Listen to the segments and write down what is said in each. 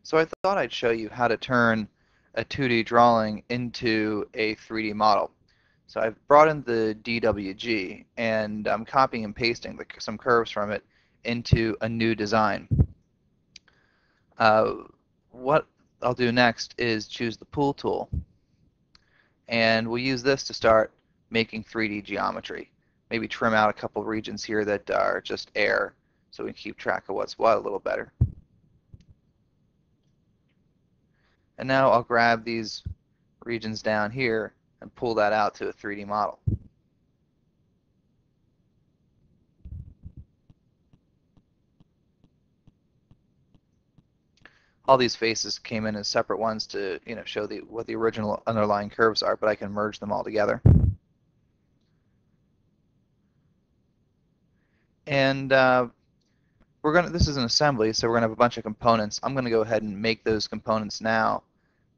So I thought I'd show you how to turn a 2D drawing into a 3D model. So I've brought in the DWG and I'm copying and pasting some curves from it into a new design. Uh, what I'll do next is choose the Pool tool, and we'll use this to start making 3D geometry. Maybe trim out a couple regions here that are just air so we can keep track of what's what a little better. And now I'll grab these regions down here and pull that out to a 3D model. All these faces came in as separate ones to show what the original underlying curves are, but I can merge them all together. And this is an assembly, so we're gonna have a bunch of components. I'm gonna go ahead and make those components now,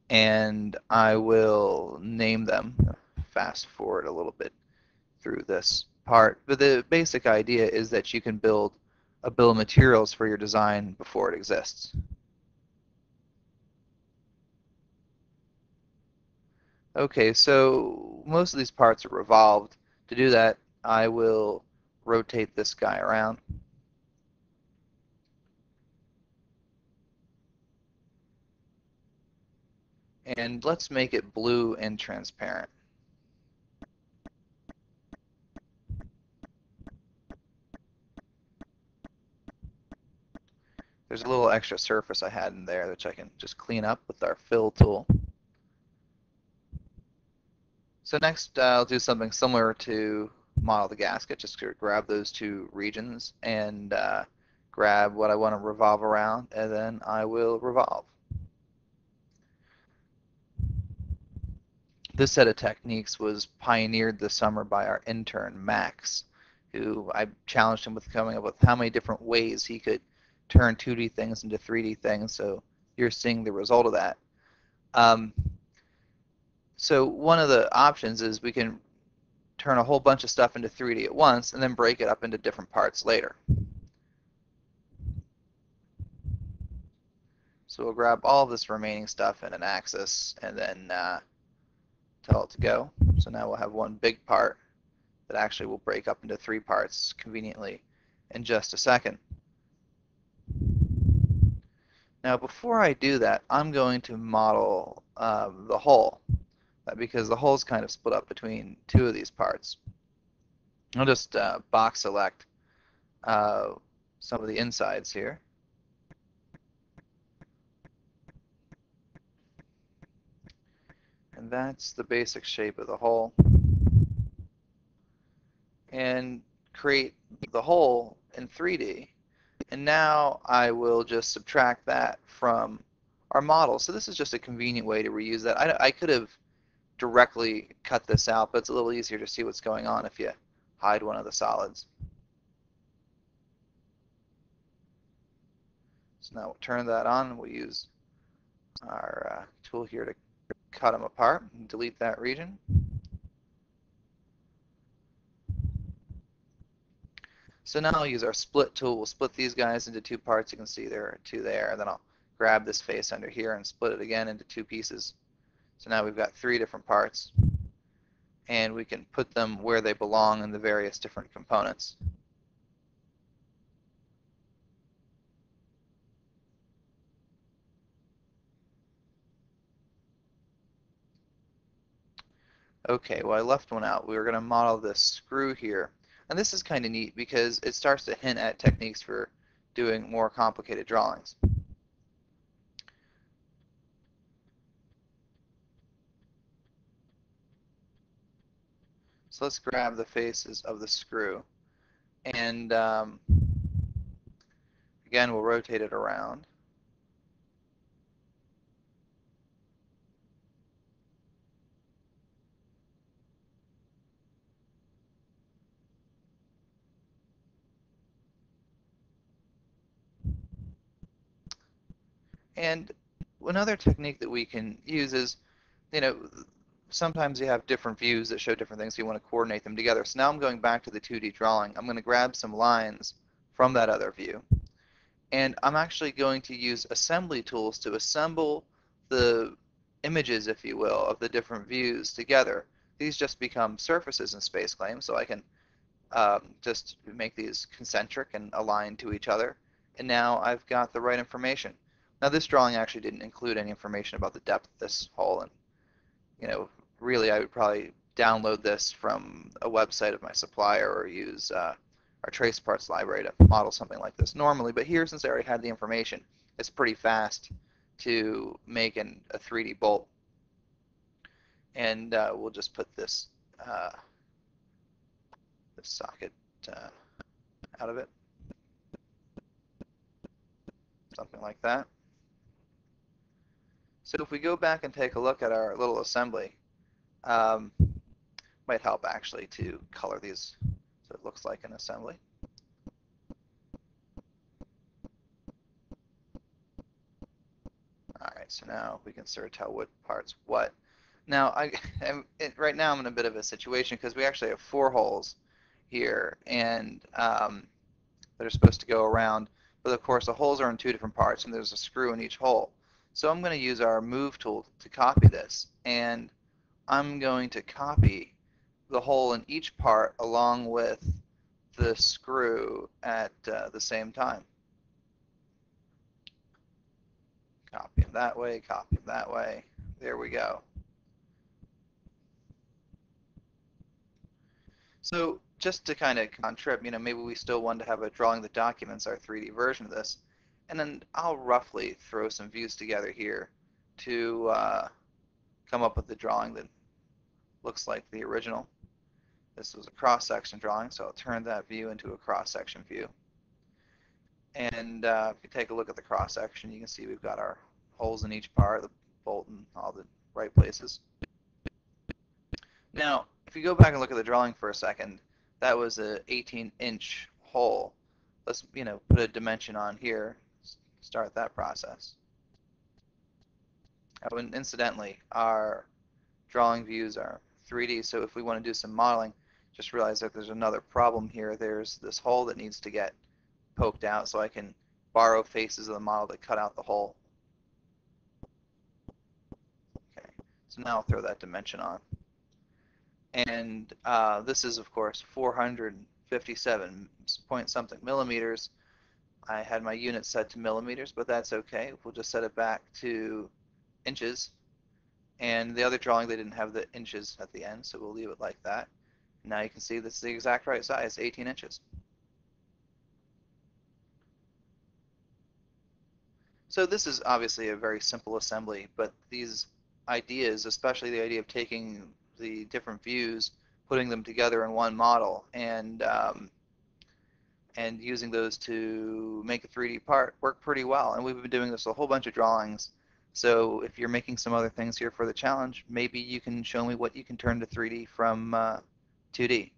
and I will name them. Fast forward a little bit through this part, but the basic idea is that you can build a bill of materials for your design before it exists. Okay, so most of these parts are revolved. To do that, I will rotate this guy around. And let's make it blue and transparent. There's a little extra surface I had in there, which I can just clean up with our fill tool. So next, I'll do something similar to model the gasket. Just grab those two regions and grab what I want to revolve around, and then I will revolve. This set of techniques was pioneered this summer by our intern, Max, who I challenged him with coming up with how many different ways he could turn 2D things into 3D things, so you're seeing the result of that. So one of the options is we can turn a whole bunch of stuff into 3D at once and then break it up into different parts later. So we'll grab all of this remaining stuff in an axis and then tell it to go. So now we'll have one big part that actually will break up into 3 parts conveniently in just a second. Now before I do that, I'm going to model the hull, because the hull is kind of split up between 2 of these parts. I'll just box select some of the insides here. And that's the basic shape of the hull. And create the hull in 3D. And now I will just subtract that from our model. So this is just a convenient way to reuse that. I could have directly cut this out, but it's a little easier to see what's going on if you hide one of the solids. So now we'll turn that on, and we'll use our tool here to cut them apart and delete that region. So now I'll use our split tool. We'll split these guys into 2 parts. You can see there are 2 there. And then I'll grab this face under here and split it again into 2 pieces. So now we've got 3 different parts. And we can put them where they belong in the various different components. Okay, well I left one out. We were going to model this screw here. And this is kind of neat because it starts to hint at techniques for doing more complicated drawings. So let's grab the faces of the screw. And again, we'll rotate it around. And another technique that we can use is, sometimes you have different views that show different things, so you want to coordinate them together. So now I'm going back to the 2D drawing. I'm going to grab some lines from that other view, And I'm actually going to use assembly tools to assemble the images, if you will, of the different views together. These just become surfaces in space claim, so I can just make these concentric and aligned to each other. And now I've got the right information. Now this drawing actually didn't include any information about the depth of this hole, and really I would probably download this from a website of my supplier or use our trace parts library to model something like this normally. But here, since I already had the information, it's pretty fast to make a 3D bolt. And we'll just put this socket out of it, something like that. So if we go back and take a look at our little assembly, um, might help actually to color these so it looks like an assembly. All right, so now we can sort of tell what part's what. Now, right now I'm in a bit of a situation because we actually have 4 holes here, and that are supposed to go around. But of course, the holes are in 2 different parts, and there's a screw in each hole. So I'm going to use our move tool to copy this, and I'm going to copy the hole in each part along with the screw at the same time. Copy them that way, copy them that way. There we go. So just to kind of on trip, maybe we still want to have a drawing that documents our 3D version of this. And then I'll roughly throw some views together here to come up with the drawing that looks like the original. This was a cross-section drawing, so I'll turn that view into a cross-section view. And if you take a look at the cross-section, you can see we've got our holes in each part, the bolt in all the right places. Now, if you go back and look at the drawing for a second, that was an 18-inch hole. Let's, put a dimension on here, start that process. Oh, and incidentally, our drawing views are 3D, so if we want to do some modeling, just realize that there's another problem here. There's this hole that needs to get poked out, so I can borrow faces of the model to cut out the hole. Okay, so now I'll throw that dimension on. And this is, of course, 457 point something millimeters. I had my unit set to millimeters, but that's okay. We'll just set it back to inches. And the other drawing, they didn't have the inches at the end, so we'll leave it like that. Now you can see this is the exact right size, 18 inches. So this is obviously a very simple assembly, but these ideas, especially the idea of taking the different views, putting them together in one model, and using those to make a 3D part work pretty well. And we've been doing this a whole bunch of drawings. So if you're making some other things here for the challenge, maybe you can show me what you can turn to 3D from 2D.